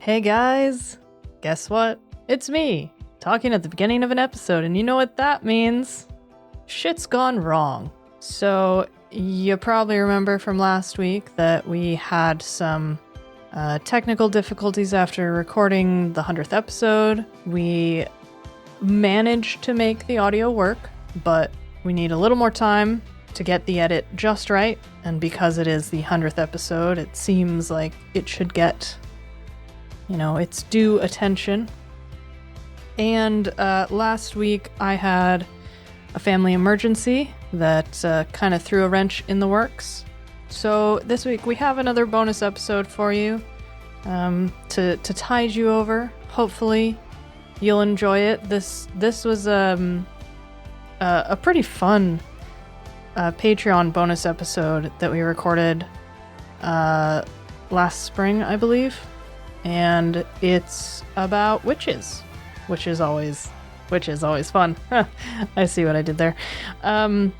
Hey guys, guess what? It's me, talking at the beginning of an episode, and you know what that means? Shit's gone wrong. So, you probably remember from last week that we had some technical difficulties after recording the 100th episode. We managed to make the audio work, but we need a little more time to get the edit just right, and because it is the 100th episode, it seems like it should get its due attention. And last week I had a family emergency that kind of threw a wrench in the works. So this week we have another bonus episode for you to tide you over. Hopefully you'll enjoy it. This was a pretty fun Patreon bonus episode that we recorded last spring, I believe. And it's about witches, which is always fun. I see what I did there. But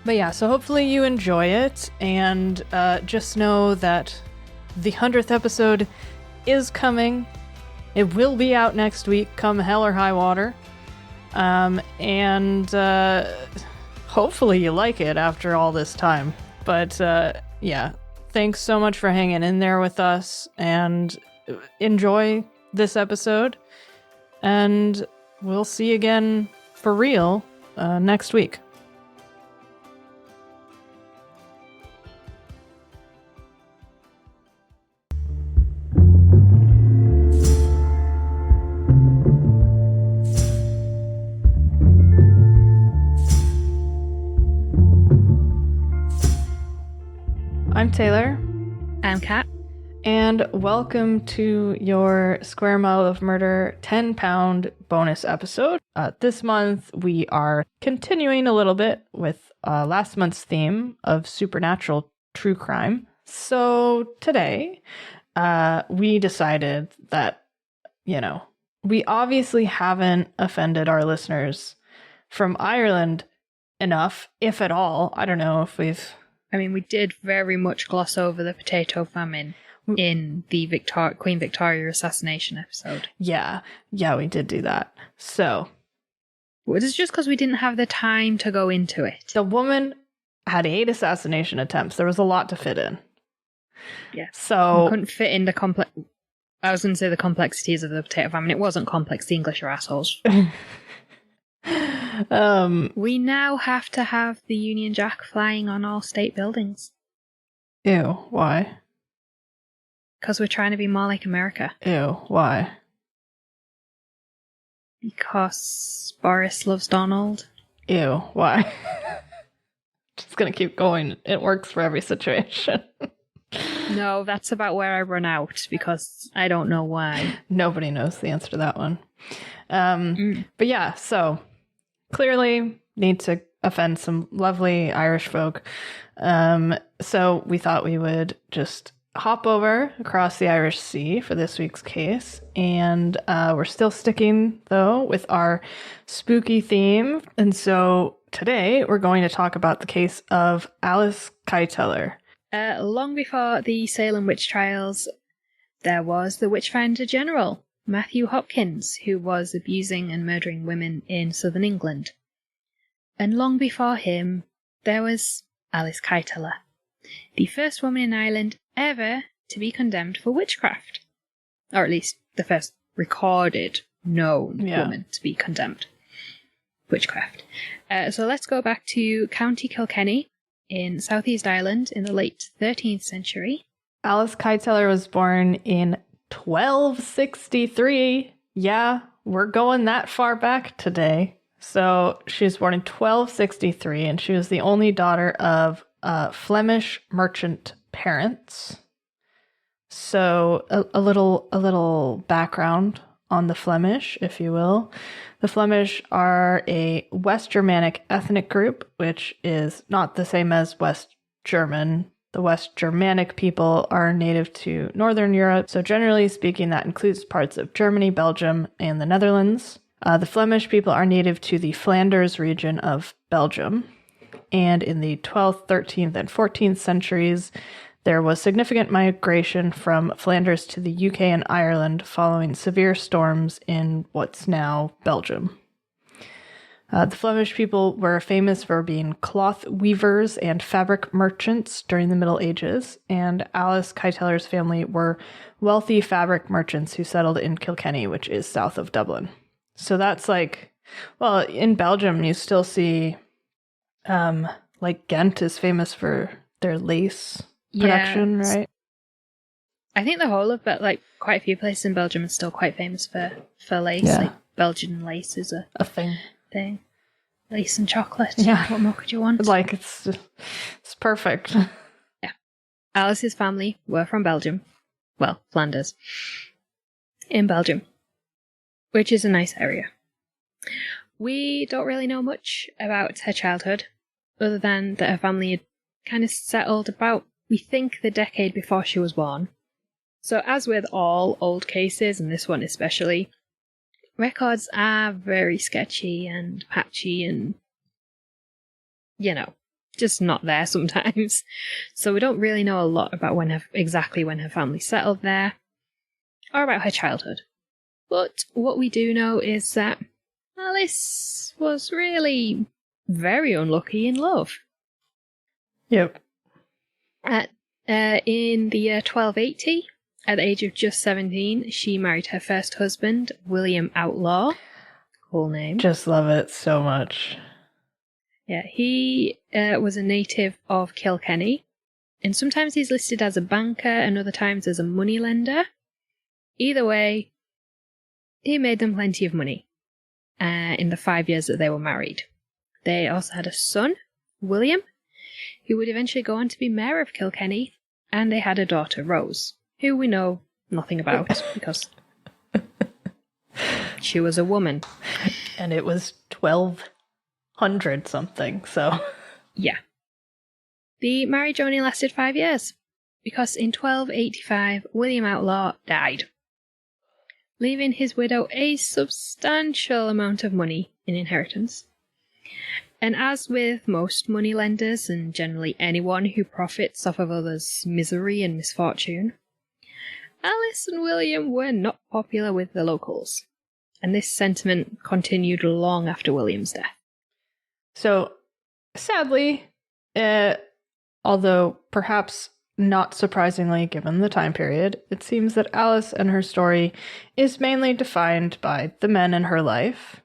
yeah, so hopefully you enjoy it, and just know that the 100th episode is coming. It will be out next week, come hell or high water. And hopefully you like it after all this time. But yeah, thanks so much for hanging in there with us, and enjoy this episode, and we'll see you again for real next week. I'm Taylor. I'm Kat. And welcome to your Square Mile of Murder 10-pound bonus episode. This month we are continuing a little bit with last month's theme of supernatural true crime. So today we decided that, we obviously haven't offended our listeners from Ireland enough, if at all. I don't know if we've... we did very much gloss over the potato famine in the Queen Victoria assassination episode. Yeah, we did do that. So... Well, it's just because we didn't have the time to go into it. The woman had 8 assassination attempts. There was a lot to fit in. Yeah. So... We couldn't fit in the complex... I was going to say the complexities of the potato famine. It wasn't complex. The English are assholes. We now have to have the Union Jack flying on all state buildings. Ew, why? Because we're trying to be more like America. Ew, why? Because Boris loves Donald. Ew, why? Just gonna keep going. It works for every situation. No, that's about where I run out, because I don't know why. Nobody knows the answer to that one. But yeah, so clearly need to offend some lovely Irish folk. So we thought we would just hop over across the Irish Sea for this week's case. And we're still sticking, though, with our spooky theme. And so today we're going to talk about the case of Alice Kyteler. Long before the Salem witch trials, there was the Witchfinder General, Matthew Hopkins, who was abusing and murdering women in southern England. And long before him, there was Alice Kyteler, the first woman in Ireland ever to be condemned for witchcraft. Or at least the first recorded, known woman to be condemned. Witchcraft. So let's go back to County Kilkenny in Southeast Ireland in the late 13th century. Alice Kyteler was born in 1263. Yeah, we're going that far back today. So she was born in 1263, and she was the only daughter of Flemish merchant parents. So a little background on the Flemish, if you will. The Flemish are a West Germanic ethnic group, which is not the same as West German. The West Germanic people are native to Northern Europe, so generally speaking, that includes parts of Germany, Belgium, and the Netherlands. The Flemish people are native to the Flanders region of Belgium, and in the 12th, 13th, and 14th centuries, There was significant migration from Flanders to the UK and Ireland following severe storms in what's now Belgium. The Flemish people were famous for being cloth weavers and fabric merchants during the Middle Ages, and Alice Kyteler's family were wealthy fabric merchants who settled in Kilkenny, which is south of Dublin. So that's like, well, in Belgium, you still see, like Ghent is famous for their lace production, right? I think the whole of, but like quite a few places in Belgium are still quite famous for lace. Yeah. Like Belgian lace is a thing. Lace and chocolate. Yeah. What more could you want? Like, it's perfect. Yeah. Alice's family were from Belgium. Well, Flanders. In Belgium. Which is a nice area. We don't really know much about her childhood, other than that her family had kind of settled about, we think, the decade before she was born. So as with all old cases, and this one especially, records are very sketchy and patchy and, just not there sometimes. So we don't really know a lot about exactly when her family settled there, or about her childhood. But what we do know is that Alice was really very unlucky in love. Yep. In the year 1280, at the age of just 17, she married her first husband, William Outlaw. Cool name. Just love it so much. Yeah, he was a native of Kilkenny, and sometimes he's listed as a banker and other times as a moneylender. Either way, he made them plenty of money in the 5 years that they were married. They also had a son, William, who would eventually go on to be mayor of Kilkenny, and they had a daughter, Rose, who we know nothing about because she was a woman. And it was 1200 something, so... Yeah. The marriage only lasted 5 years, because in 1285, William Outlaw died, leaving his widow a substantial amount of money in inheritance. And as with most moneylenders, and generally anyone who profits off of others' misery and misfortune, Alice and William were not popular with the locals, and this sentiment continued long after William's death. So, sadly, although perhaps not surprisingly given the time period, it seems that Alice and her story is mainly defined by the men in her life.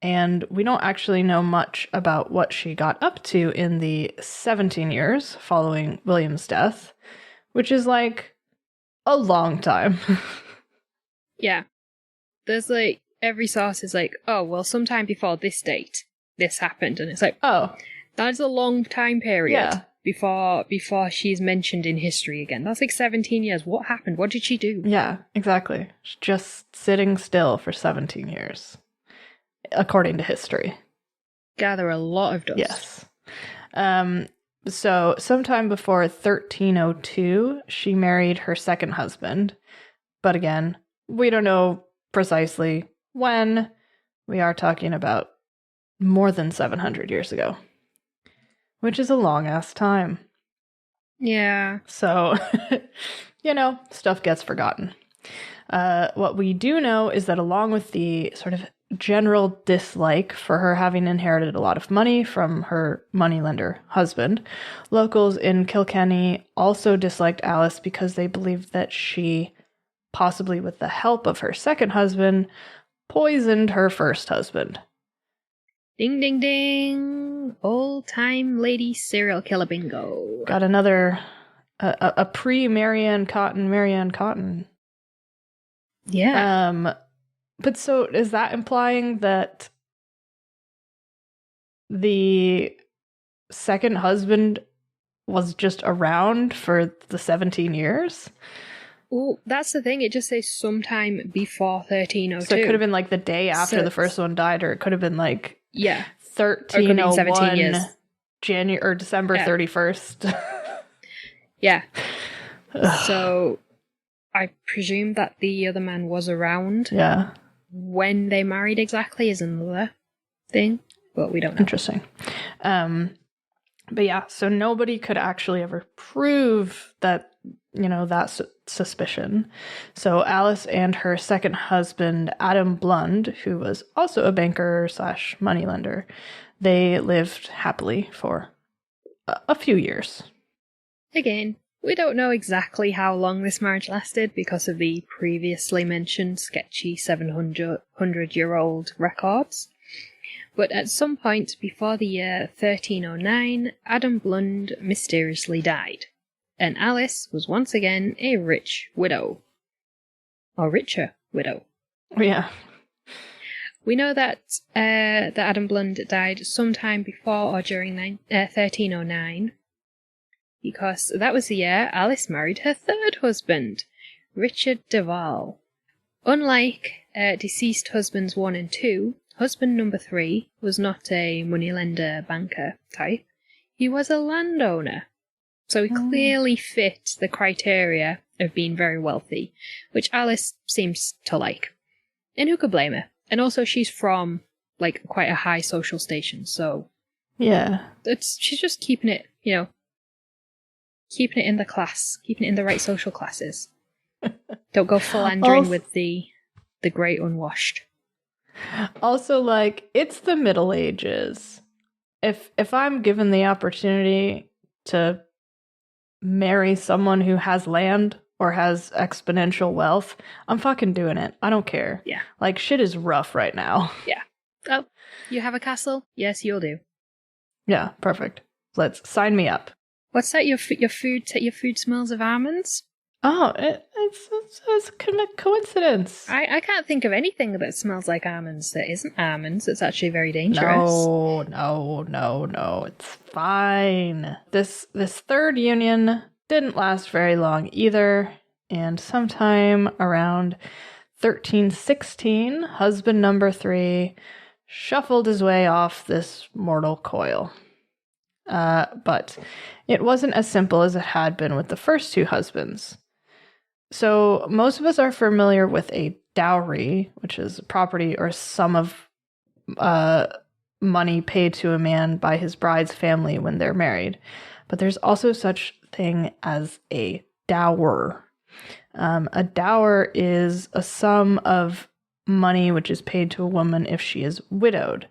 And we don't actually know much about what she got up to in the 17 years following William's death, which is like a long time. Yeah. There's like, every source is like, oh, well, sometime before this date, this happened. And it's like, oh, that's a long time period before she's mentioned in history again. That's like 17 years. What happened? What did she do? Yeah, exactly. She's just sitting still for 17 years, according to history. Gather a lot of dust. Yes. So sometime before 1302, she married her second husband. But again, we don't know precisely when. We are talking about more than 700 years ago, which is a long-ass time. Yeah. So, stuff gets forgotten. What we do know is that along with the sort of general dislike for her having inherited a lot of money from her moneylender husband, locals in Kilkenny also disliked Alice because they believed that she, possibly with the help of her second husband, poisoned her first husband. Ding, ding, ding. Old-time lady serial killer bingo. Got another, a pre-Marianne Cotton. Yeah. But so is that implying that the second husband was just around for the 17 years? Oh, that's the thing. It just says sometime before 1302. So it could have been like the day after the first one died, or it could have been like 1301 January or December 31st. Yeah. So I presume that the other man was around. Yeah. When they married exactly is another thing, but we don't know. Interesting. But yeah, so nobody could actually ever prove that, that suspicion. So Alice and her second husband, Adam Blund, who was also a banker / moneylender, they lived happily for a few years. Again, we don't know exactly how long this marriage lasted because of the previously mentioned sketchy 700-year-old records. But at some point before the year 1309, Adam Blund mysteriously died, and Alice was once again a rich widow. Or richer widow. Yeah. We know that Adam Blund died sometime before or during 1309, because that was the year Alice married her third husband, Richard Duval. Unlike deceased husbands 1 and 2, husband number 3 was not a moneylender banker type. He was a landowner. So he clearly fit the criteria of being very wealthy, which Alice seems to like. And who could blame her? And also she's from, quite a high social station, so... Yeah. She's just keeping it, keeping it in the class, keeping it in the right social classes. Don't go philandering with the great unwashed. Also, it's the Middle Ages. If I'm given the opportunity to marry someone who has land or has exponential wealth, I'm fucking doing it. I don't care. Yeah. Shit is rough right now. Yeah. Oh, you have a castle? Yes, you'll do. Yeah, perfect. Let's sign me up. What's that? Your food smells of almonds? Oh, it's a coincidence. I can't think of anything that smells like almonds that isn't almonds. It's actually very dangerous. No. It's fine. This third union didn't last very long either, and sometime around 1316, husband number 3 shuffled his way off this mortal coil. But it wasn't as simple as it had been with the first 2 husbands. So most of us are familiar with a dowry, which is property or sum of money paid to a man by his bride's family when they're married. But there's also such thing as a dower. A dower is a sum of money which is paid to a woman if she is widowed.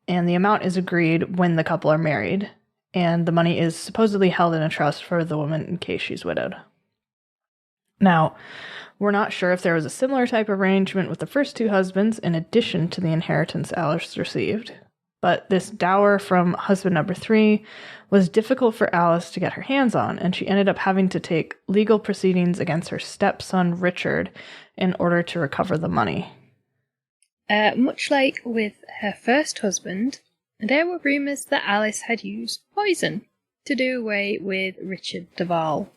And the amount is agreed when the couple are married. And the money is supposedly held in a trust for the woman in case she's widowed. Now, we're not sure if there was a similar type of arrangement with the first 2 husbands in addition to the inheritance Alice received, but this dower from husband number 3 was difficult for Alice to get her hands on, and she ended up having to take legal proceedings against her stepson Richard in order to recover the money. Much like with her first husband, there were rumours that Alice had used poison to do away with Richard Duval.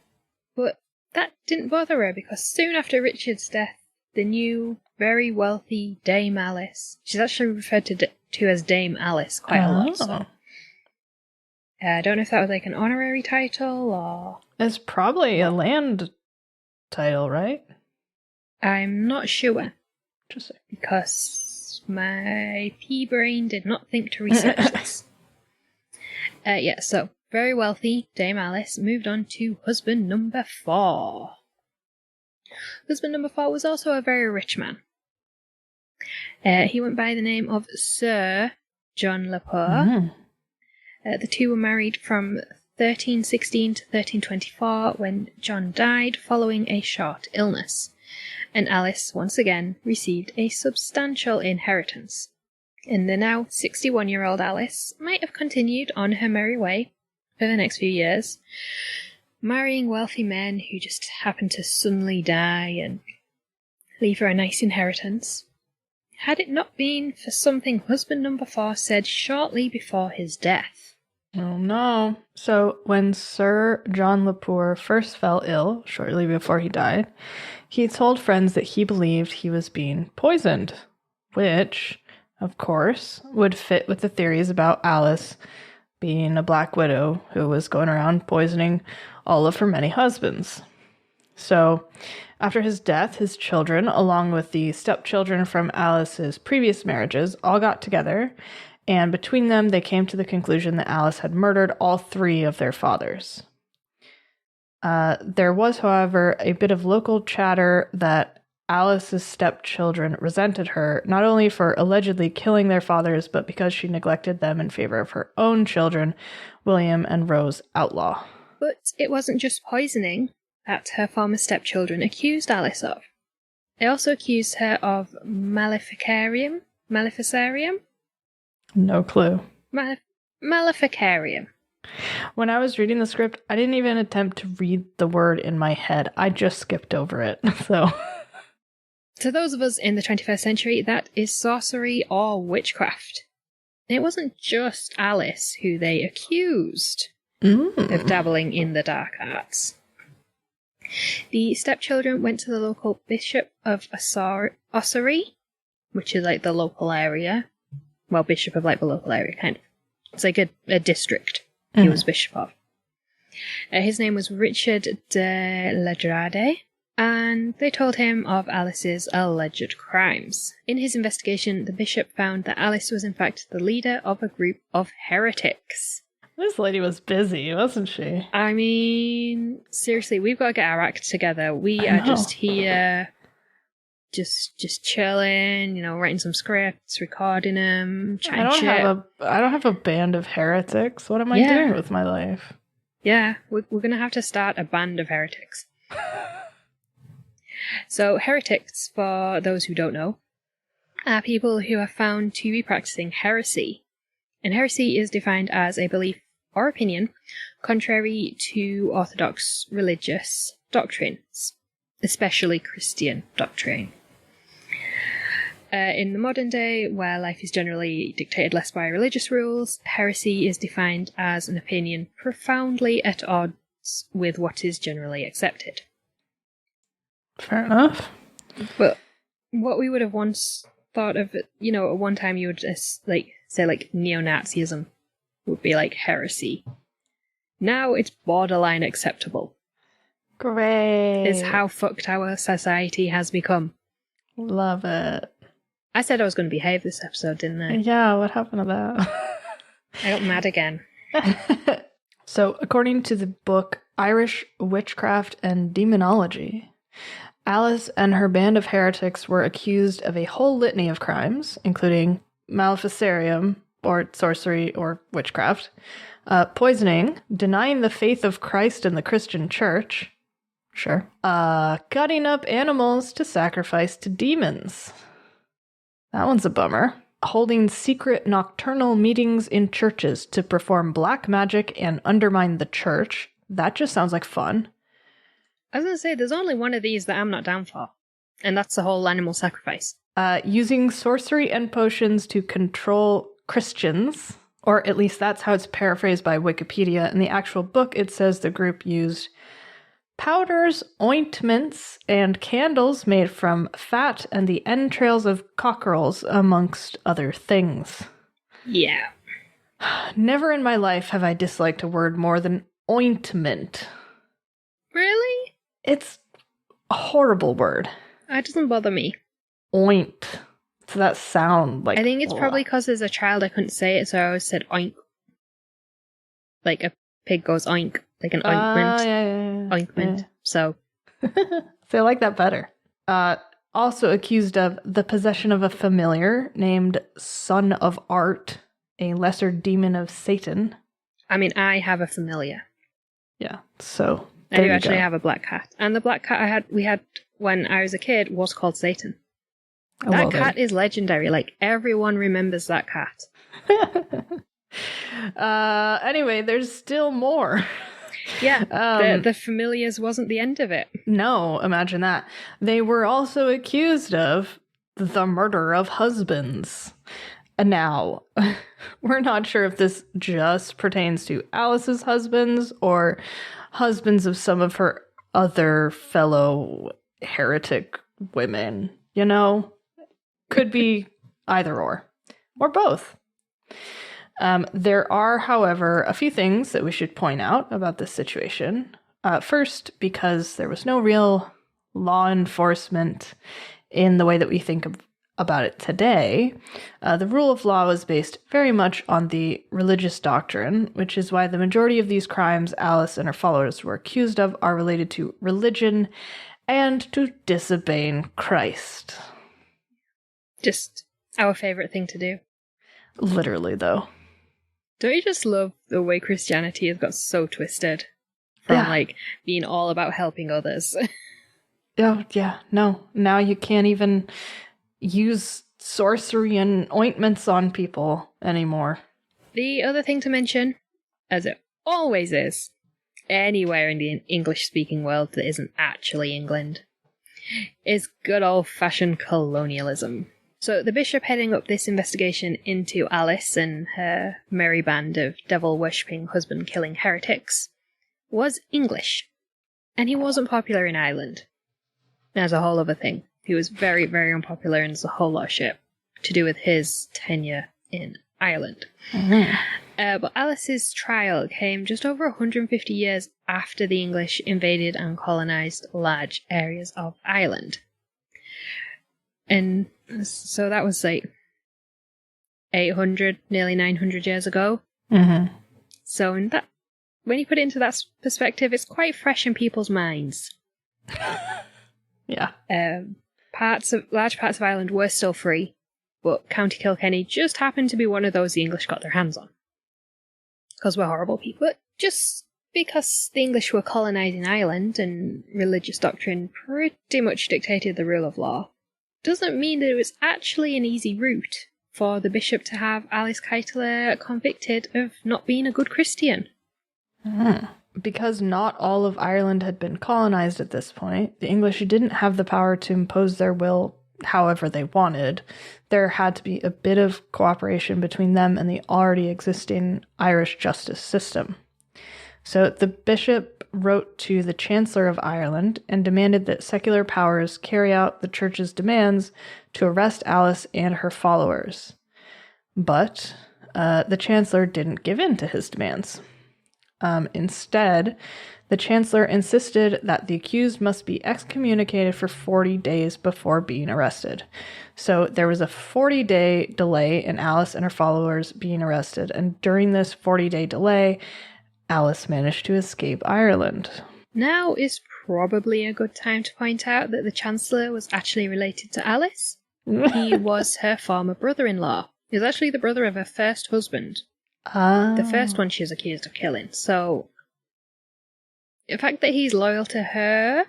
But that didn't bother her because soon after Richard's death, the new, very wealthy Dame Alice, she's actually referred to as Dame Alice quite a lot. So. I don't know if that was an honorary title or... It's probably a land title, right? I'm not sure. Interesting. Because my pea brain did not think to research this. So very wealthy Dame Alice moved on to husband number 4. Husband number 4 was also a very rich man. He went by the name of Sir John Lepore. The 2 were married from 1316 to 1324 when John died following a short illness, and Alice once again received a substantial inheritance. And the now 61-year-old Alice might have continued on her merry way for the next few years, marrying wealthy men who just happened to suddenly die and leave her a nice inheritance, had it not been for something husband number 4 said shortly before his death. Oh no. So when Sir John Lepore first fell ill, shortly before he died, he told friends that he believed he was being poisoned, which, of course, would fit with the theories about Alice being a black widow who was going around poisoning all of her many husbands. So, after his death, his children, along with the stepchildren from Alice's previous marriages, all got together And between them, they came to the conclusion that Alice had murdered all 3 of their fathers. There was, however, a bit of local chatter that Alice's stepchildren resented her, not only for allegedly killing their fathers, but because she neglected them in favor of her own children, William and Rose Outlaw. But it wasn't just poisoning that her former stepchildren accused Alice of. They also accused her of maleficarium? Maleficarium? No clue. Maleficarium. When I was reading the script, I didn't even attempt to read the word in my head. I just skipped over it. So, to those of us in the 21st century, that is sorcery or witchcraft. It wasn't just Alice who they accused of dabbling in the dark arts. The stepchildren went to the local bishop of Ossory, which is like the local area. Well, bishop of like the local area, kind of. It's like a district he was bishop of. His name was Richard de Ladrade, and they told him of Alice's alleged crimes. In his investigation, the bishop found that Alice was in fact the leader of a group of heretics. This lady was busy, wasn't she? I mean, seriously, we've got to get our act together. We are just here, just chilling, writing some scripts, recording them, chatting shit. I don't have a band of heretics. What am I doing with my life? Yeah, we're going to have to start a band of heretics. So, heretics, for those who don't know, are people who are found to be practicing heresy. And heresy is defined as a belief or opinion contrary to orthodox religious doctrines, especially Christian doctrine. In the modern day, where life is generally dictated less by religious rules, heresy is defined as an opinion profoundly at odds with what is generally accepted. Fair enough. But what we would have once thought of, at one time you would just, say neo-Nazism would be like heresy. Now it's borderline acceptable. Great. Is how fucked our society has become. Love it. I said I was going to behave this episode, didn't I? Yeah, what happened to that? I got mad again. So, according to the book Irish Witchcraft and Demonology, Alice and her band of heretics were accused of a whole litany of crimes, including maleficarium, or sorcery, or witchcraft, poisoning, denying the faith of Christ and the Christian church, sure, cutting up animals to sacrifice to demons. That one's a bummer. Holding secret nocturnal meetings in churches to perform black magic and undermine the church. That just sounds like fun. I was going to say, there's only one of these that I'm not down for, and that's the whole animal sacrifice. Using sorcery and potions to control Christians, or at least that's how it's paraphrased by Wikipedia. In the actual book, it says the group used powders, ointments, and candles made from fat and the entrails of cockerels, amongst other things. Yeah. Never in my life have I disliked a word more than ointment. Really? It's a horrible word. That doesn't bother me. Oint. So that sound like... I think it's probably because as a child I couldn't say it, so I always said oink. Like a pig goes oink. Like an ointment. Yeah. Ointment. Yeah. So I like that better. Also accused of the possession of a familiar named Son of Art, a lesser demon of Satan. I mean, I have a familiar. Yeah, so I do actually have a black cat. And the black cat we had when I was a kid was called Satan. That cat is legendary. Like, everyone remembers that cat. Anyway, there's still more. Yeah, the familiars wasn't the end of it. No, imagine that. They were also accused of the murder of husbands. Now, we're not sure if this just pertains to Alice's husbands or husbands of some of her other fellow heretic women. Could be either or both. There are, however, a few things that we should point out about this situation. First, because there was no real law enforcement in the way that we think of about it today, the rule of law was based very much on the religious doctrine, which is why the majority of these crimes Alice and her followers were accused of are related to religion and to disobeying Christ. Just our favorite thing to do. Literally, though. Don't you just love the way Christianity has got so twisted? From, like, being all about helping others. Oh, yeah. No. Now you can't even use sorcery and ointments on people anymore. The other thing to mention, as it always is, anywhere in the English-speaking world that isn't actually England, is good old-fashioned colonialism. So the bishop heading up this investigation into Alice and her merry band of devil-worshipping, husband-killing heretics was English. And he wasn't popular in Ireland. As a whole other thing. He was very, very unpopular, and there's a whole lot of shit to do with his tenure in Ireland. Mm-hmm. But Alice's trial came just over 150 years after the English invaded and colonised large areas of Ireland. And so that was like 800, nearly 900 years ago. Mm-hmm. So in that, when you put it into that perspective, it's quite fresh in people's minds. Yeah. Large parts of Ireland were still free, but County Kilkenny just happened to be one of those the English got their hands on. Because we're horrible people. But just because the English were colonising Ireland and religious doctrine pretty much dictated the rule of law, doesn't mean that it was actually an easy route for the bishop to have Alice Kyteler convicted of not being a good Christian. Mm. Because not all of Ireland had been colonized at this point, the English didn't have the power to impose their will however they wanted. There had to be a bit of cooperation between them and the already existing Irish justice system. So the bishop wrote to the Chancellor of Ireland and demanded that secular powers carry out the church's demands to arrest Alice and her followers. But the Chancellor didn't give in to his demands. Instead, the Chancellor insisted that the accused must be excommunicated for 40 days before being arrested. So there was a 40-day delay in Alice and her followers being arrested, and during this 40-day delay, Alice managed to escape Ireland. Now is probably a good time to point out that the Chancellor was actually related to Alice. He was her former brother-in-law. He was actually the brother of her first husband. The first one she was accused of killing. So, the fact that he's loyal to her,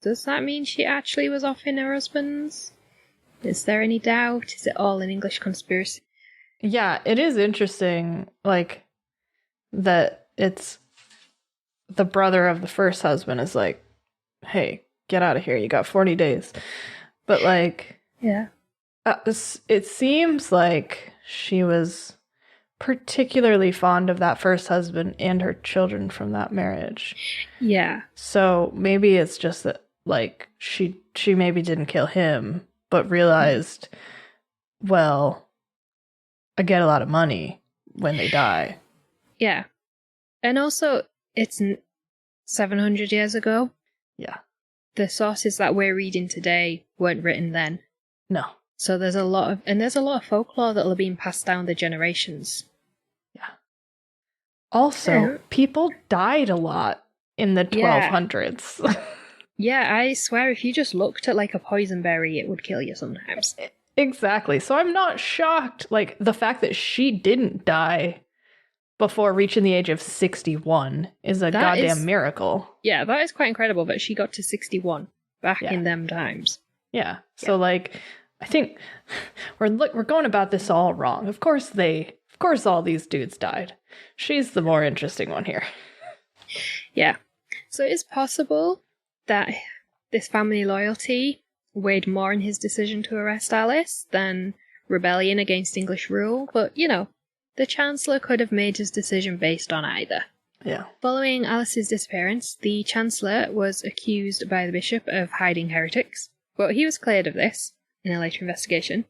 does that mean she actually was off in her husband's? Is there any doubt? Is it all an English conspiracy? Yeah, it is interesting, like, that it's the brother of the first husband is like, hey, get out of here, you got 40 days. But, like, yeah, it seems like she was particularly fond of that first husband and her children from that marriage. Yeah. So maybe it's just that, like, she maybe didn't kill him, but realized, well, I get a lot of money when they die. Yeah. And also, it's 700 years ago. Yeah. The sources that we're reading today weren't written then. No. So there's a lot of folklore that are being passed down the generations. Yeah. Also, people died a lot in the 1200s. Yeah, I swear if you just looked at like a poison berry, it would kill you sometimes. Exactly. So I'm not shocked. Like, the fact that she didn't die before reaching the age of 61 is a goddamn miracle. Yeah, that is quite incredible that she got to 61 back in them times. Yeah. So, like, I think we're going about this all wrong. Of course all these dudes died. She's the more interesting one here. Yeah. So it's possible that this family loyalty weighed more in his decision to arrest Alice than rebellion against English rule, but, you know, the Chancellor could have made his decision based on either. Yeah. Following Alice's disappearance, the Chancellor was accused by the bishop of hiding heretics, but he was cleared of this in a later investigation.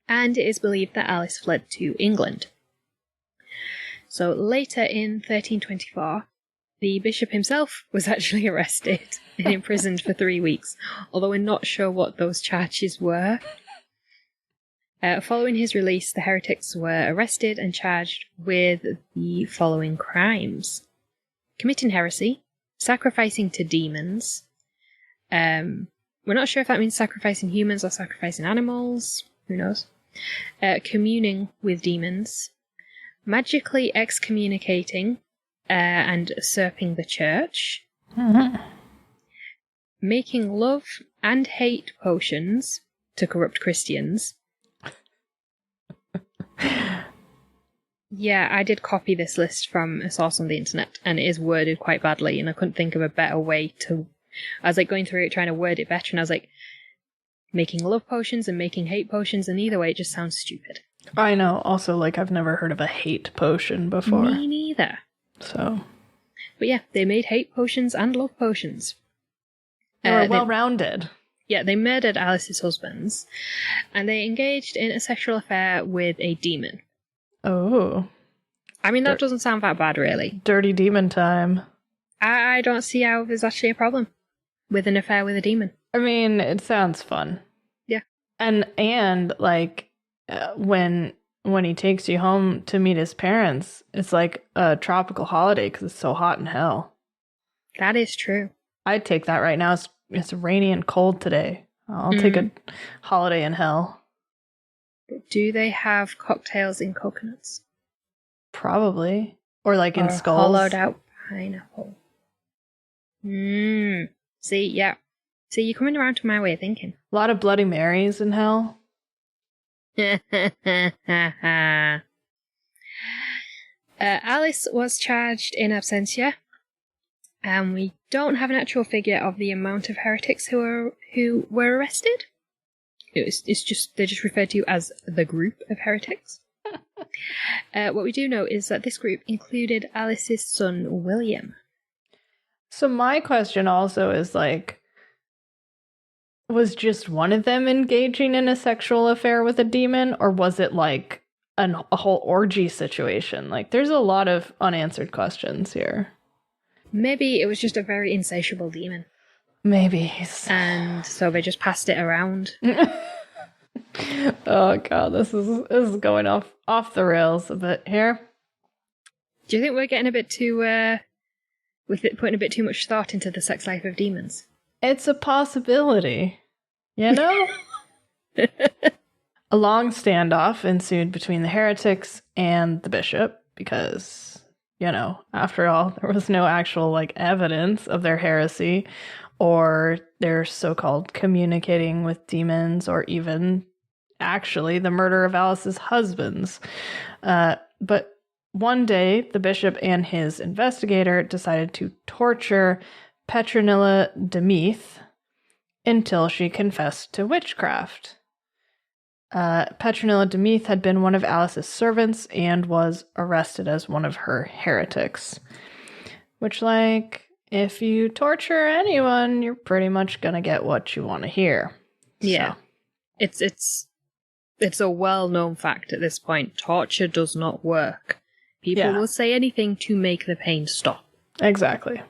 And it is believed that Alice fled to England. So later in 1324, The bishop himself was actually arrested and imprisoned for 3 weeks, although we're not sure what those charges were. Following his release, the heretics were arrested and charged with the following crimes: committing heresy, sacrificing to demons. We're not sure if that means sacrificing humans or sacrificing animals. Who knows? Communing with demons, magically excommunicating and usurping the church, making love and hate potions to corrupt Christians. Yeah, I did copy this list from a source on the internet, and it is worded quite badly, and I couldn't think of a better way to... I was like going through it trying to word it better, and I was like, making love potions and making hate potions, and either way it just sounds stupid. I know. Also, like, I've never heard of a hate potion before. Me neither. So... But yeah, they made hate potions and love potions. They were well-rounded. Yeah, they murdered Alice's husbands, and they engaged in a sexual affair with a demon. Oh. I mean, that doesn't sound that bad, really. Dirty demon time. I don't see how there's actually a problem with an affair with a demon. I mean, it sounds fun. Yeah. And like, when he takes you home to meet his parents, it's like a tropical holiday because it's so hot in hell. That is true. I'd take that right now. It's rainy and cold today. I'll take a holiday in hell. Do they have cocktails in coconuts? Probably. Or like in skulls. Hollowed out pineapple. See, yeah. See, you're coming around to my way of thinking. A lot of Bloody Marys in hell. Alice was charged in absentia, and we don't have an actual figure of the amount of heretics who were arrested. They're just referred to as the group of heretics. What we do know is that this group included Alice's son William. So my question also is like, was just one of them engaging in a sexual affair with a demon, or was it like a whole orgy situation? Like, there's a lot of unanswered questions here. This it was just a very insatiable demon. Maybe. And so they just passed it around. Oh god, this is going off the rails a bit here. Do you think we're getting a bit too putting a bit too much thought into the sex life of demons? It's a possibility, you know? A long standoff ensued between the heretics and the bishop because, you know, after all, there was no actual like evidence of their heresy or their so-called communicating with demons or even actually the murder of Alice's husbands. But one day, the bishop and his investigator decided to torture Petronilla Demeath until she confessed to witchcraft. Petronilla Demeath had been one of Alice's servants and was arrested as one of her heretics. Which, like, if you torture anyone, you're pretty much gonna get what you want to hear. Yeah. So. It's a well-known fact at this point. Torture does not work. People will say anything to make the pain stop. Exactly.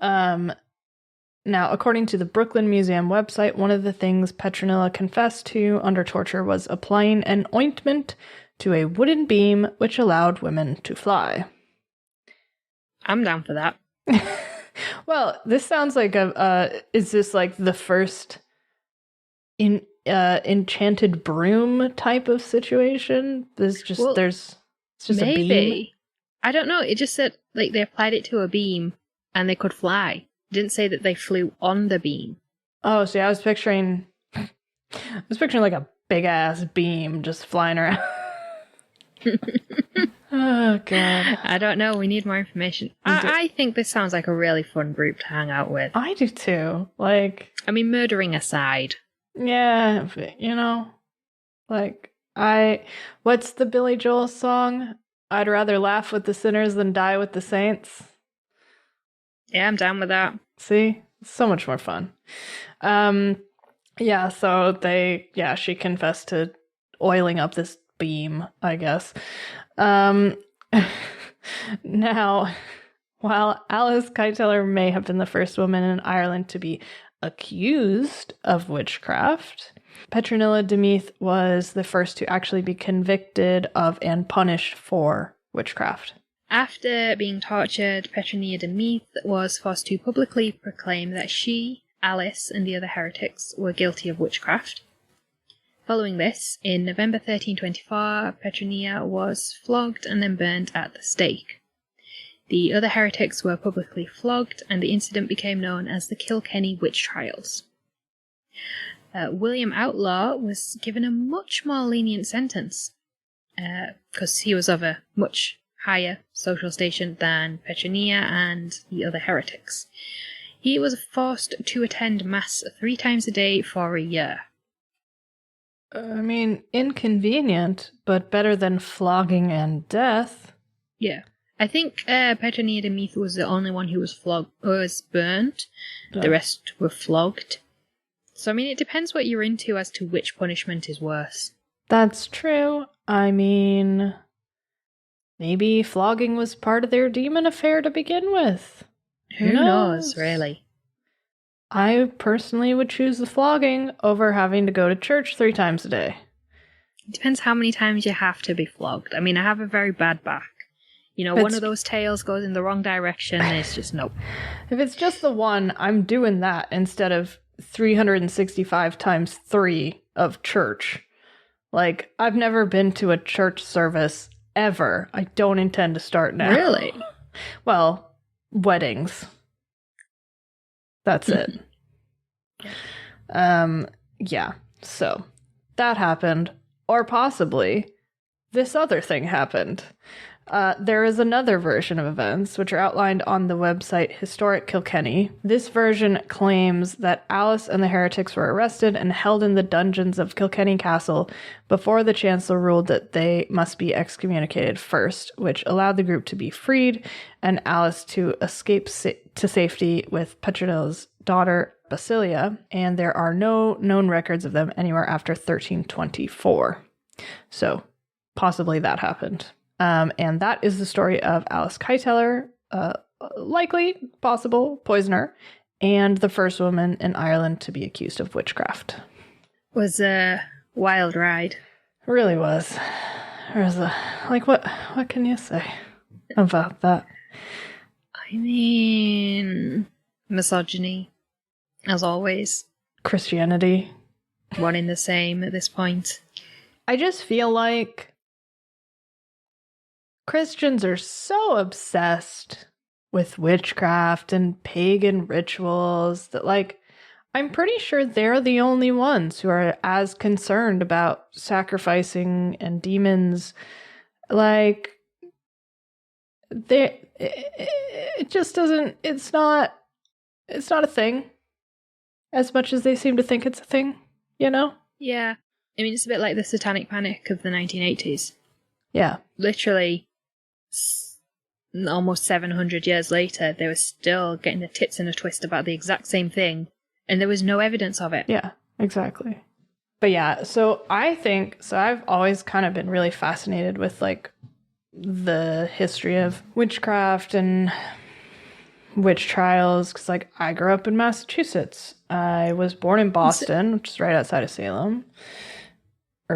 Now, according to the Brooklyn Museum website, one of the things Petronilla confessed to under torture was applying an ointment to a wooden beam which allowed women to fly. I'm down for that. Well, this sounds like is this like the first enchanted broom type of situation? It's just maybe. A beam. I don't know. It just said like they applied it to a beam and they could fly. It didn't say that they flew on the beam. Oh, see, I was picturing like a big ass beam just flying around. Oh god. I don't know. We need more information. I think this sounds like a really fun group to hang out with. I do too. Like, I mean, murdering aside. Yeah, you know, like what's the Billy Joel song? I'd rather laugh with the sinners than die with the saints. Yeah, I'm down with that. See? It's so much more fun. Yeah, so she confessed to oiling up this beam, I guess. Now, While Alice Kyteler may have been the first woman in Ireland to be accused of witchcraft, Petronilla de Meath was the first to actually be convicted of and punished for witchcraft. After being tortured, Petronilla de Meath was forced to publicly proclaim that she, Alice, and the other heretics were guilty of witchcraft. Following this, in November 1324, Petronilla was flogged and then burned at the stake. The other heretics were publicly flogged, and the incident became known as the Kilkenny Witch Trials. William Outlaw was given a much more lenient sentence, because he was of a much higher social station than Petronilla and the other heretics. He was forced to attend Mass 3 times a day for a year. I mean, inconvenient, but better than flogging and death. Yeah. I think Petronilla de Meath was the only one who was burnt. Oh. The rest were flogged. So, I mean, it depends what you're into as to which punishment is worse. That's true. I mean, maybe flogging was part of their demon affair to begin with. Who knows, really? I personally would choose the flogging over having to go to church 3 times a day. It depends how many times you have to be flogged. I mean, I have a very bad back. You know, one of those tails goes in the wrong direction, and it's just nope. If it's just the one, I'm doing that instead of 365 times 3 of church. Like, I've never been to a church service ever. I don't intend to start now. Really? Well, weddings. That's it. Yeah. So, that happened. Or possibly, this other thing happened. There is another version of events, which are outlined on the website Historic Kilkenny. This version claims that Alice and the heretics were arrested and held in the dungeons of Kilkenny Castle before the Chancellor ruled that they must be excommunicated first, which allowed the group to be freed and Alice to escape to safety with Petronilla's daughter, Basilia, and there are no known records of them anywhere after 1324. So, possibly that happened. And that is the story of Alice Kyteler, likely, possible, poisoner, and the first woman in Ireland to be accused of witchcraft. Was a wild ride. It really was. What can you say about that? I mean, misogyny, as always. Christianity. One in the same at this point. I just feel like Christians are so obsessed with witchcraft and pagan rituals that, like, I'm pretty sure they're the only ones who are as concerned about sacrificing and demons. Like, it just doesn't, it's not a thing as much as they seem to think it's a thing, you know? Yeah. I mean, it's a bit like the Satanic Panic of the 1980s. Yeah. Literally, almost 700 years later, they were still getting their tits in a twist about the exact same thing, and there was no evidence of it. Yeah, exactly. But yeah, so I've always kind of been really fascinated with, like, the history of witchcraft and witch trials, because, like, I grew up in Massachusetts. I was born in Boston, which is right outside of Salem.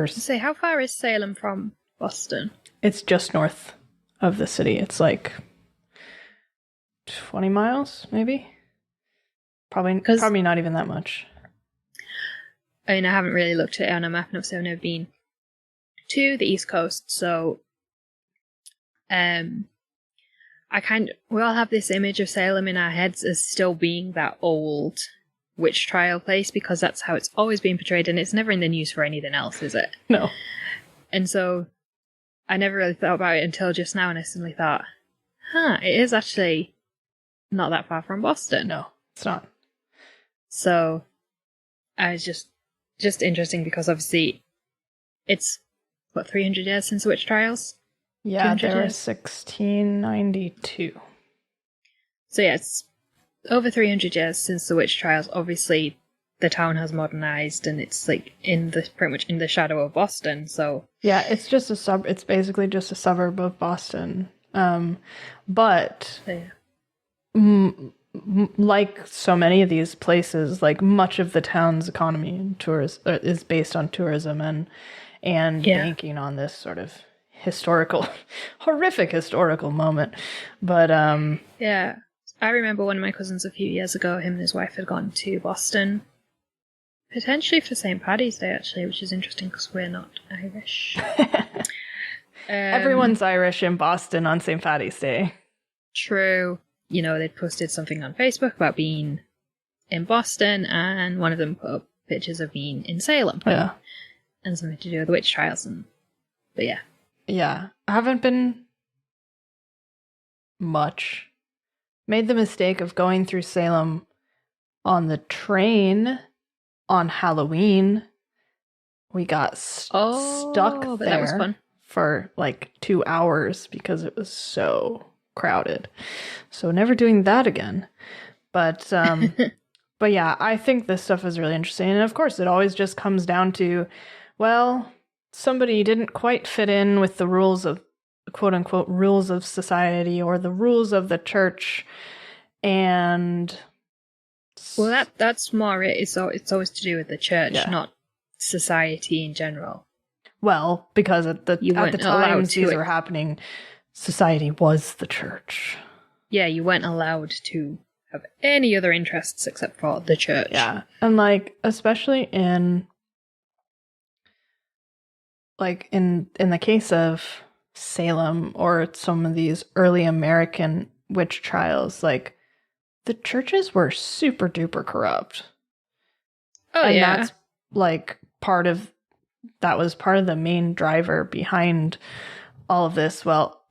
Say, how far is Salem from Boston? It's just north of the city. It's like 20 miles, maybe. Probably not even that much. I mean, I haven't really looked at it on a map, so I've never been to the East Coast, so we all have this image of Salem in our heads as still being that old witch trial place, because that's how it's always been portrayed, and it's never in the news for anything else, is it? No. And so I never really thought about it until just now, and I suddenly thought, it is actually not that far from Boston. No, it's not. So I was just interesting, because obviously it's, 300 years since the witch trials? Yeah, they were 1692. So yeah, it's over 300 years since the witch trials. Obviously, the town has modernized, and it's like pretty much in the shadow of Boston. So yeah, it's just it's basically just a suburb of Boston. But yeah. like so many of these places, like much of the town's economy and is based on tourism and banking on this sort of historical, horrific historical moment. But yeah, I remember one of my cousins a few years ago, him and his wife had gone to Boston, potentially for St. Paddy's Day, actually, which is interesting because we're not Irish. Everyone's Irish in Boston on St. Paddy's Day. True. You know, they'd posted something on Facebook about being in Boston, and one of them put up pictures of being in Salem. Yeah. And something to do with the witch trials. But yeah. Yeah. I haven't been much. Made the mistake of going through Salem on the train on Halloween. We got stuck there that was fun. For like 2 hours because it was so crowded. So never doing that again. But but yeah, I think this stuff is really interesting. And of course, it always just comes down to, well, somebody didn't quite fit in with the rules of, quote unquote, rules of society or the rules of the church. And well, that's more it. It's always to do with the church, not society in general. Well, because at the time these were happening, society was the church. Yeah, you weren't allowed to have any other interests except for the church. Yeah, and like especially in the case of Salem or some of these early American witch trials, like the churches were super duper corrupt. Oh, and yeah. That's like that was part of the main driver behind all of this. Well,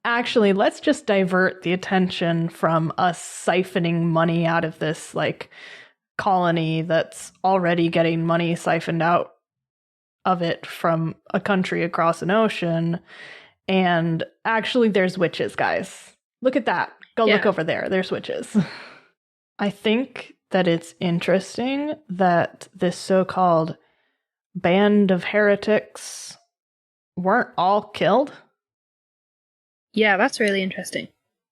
actually, let's just divert the attention from us siphoning money out of this like colony that's already getting money siphoned out of it from a country across an ocean. And actually, there's witches, guys. Look at that. Go look over there. There's witches. I think that it's interesting that this so-called band of heretics weren't all killed. Yeah, that's really interesting.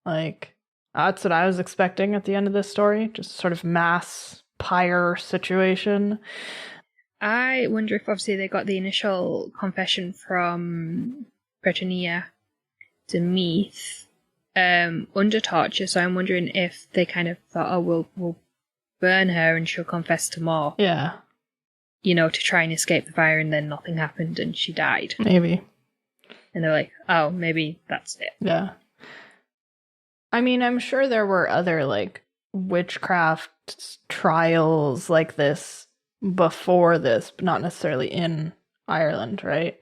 Like, that's what I was expecting at the end of this story. Just sort of mass pyre situation. I wonder if obviously they got the initial confession from Petronia to Meath under torture, so I'm wondering if they kind of thought, oh, we'll burn her and she'll confess to more. Yeah. You know, to try and escape the fire, and then nothing happened and she died. Maybe. And they're like, oh, maybe that's it. Yeah. I mean, I'm sure there were other, like, witchcraft trials like this before this, but not necessarily in Ireland, right?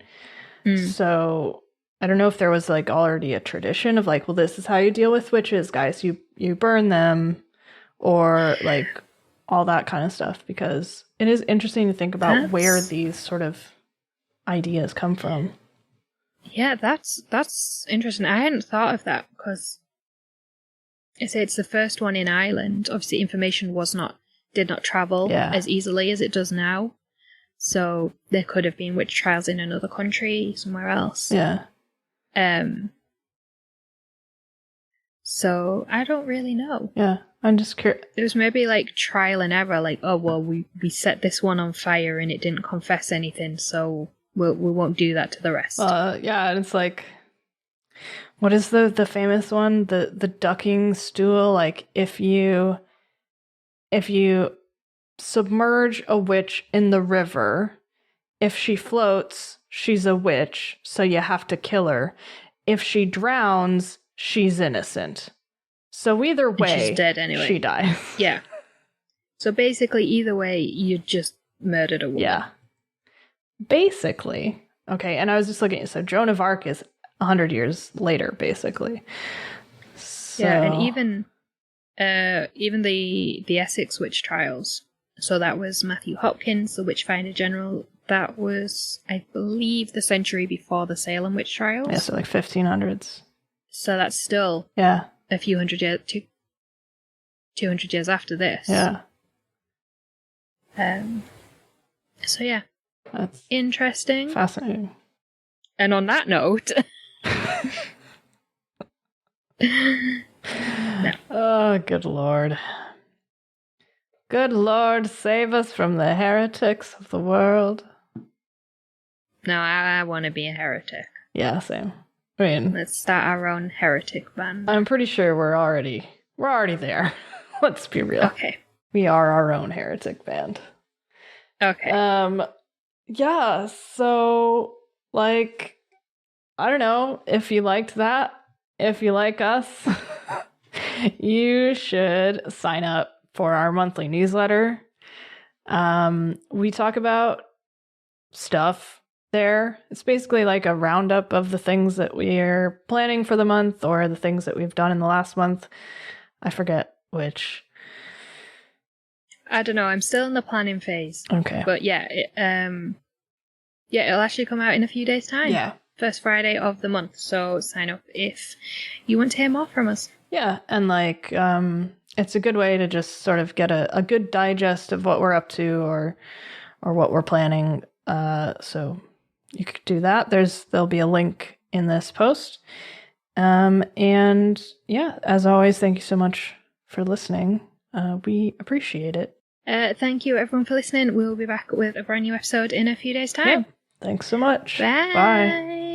So I don't know if there was, like, already a tradition of, like, well, this is how you deal with witches, guys. You burn them, or, like, all that kind of stuff, because it is interesting to think about where these sort of ideas come from. Yeah, that's interesting. I hadn't thought of that because I say it's the first one in Ireland. Obviously, information did not travel as easily as it does now. So there could have been witch trials in another country, somewhere else. Yeah. So I don't really know. Yeah, I'm just curious. It was maybe like trial and error, like, oh, well, we set this one on fire and it didn't confess anything, so we won't do that to the rest. Yeah, and it's like, what is the famous one? The ducking stool? Like, if you submerge a witch in the river, if she floats, she's a witch, so you have to kill her. If she drowns, she's innocent. So either way, she's dead anyway. She dies. Yeah. So basically, either way, you just murdered a woman. Yeah. Basically. Okay, and I was just looking, so Joan of Arc is 100 years later, basically. So... Yeah, and even the Essex witch trials. So that was Matthew Hopkins, the Witchfinder General. That was, I believe, the century before the Salem witch trials. Yeah, so like 1500s. So that's still a few hundred years, 200 years after this. Yeah. So yeah. That's interesting. Fascinating. And on that note... Oh, good lord. Good lord, save us from the heretics of the world. No, I want to be a heretic. Yeah, same. I mean, Let's start our own heretic band. I'm pretty sure we're already there. Let's be real. Okay. We are our own heretic band. Okay. Yeah, so, like, I don't know if you liked that, if you like us, you should sign up for our monthly newsletter. We talk about stuff there. It's basically like a roundup of the things that we're planning for the month or the things that we've done in the last month. I forget which. I don't know. I'm still in the planning phase. Okay. But yeah, it'll actually come out in a few days' time. Yeah. First Friday of the month. So sign up if you want to hear more from us. Yeah, and like it's a good way to just sort of get a good digest of what we're up to or what we're planning. So you could do that. There'll be a link in this post. And yeah, as always, thank you so much for listening. We appreciate it. Thank you everyone for listening. We'll be back with a brand new episode in a few days' time. Yeah. Thanks so much. Bye. Bye.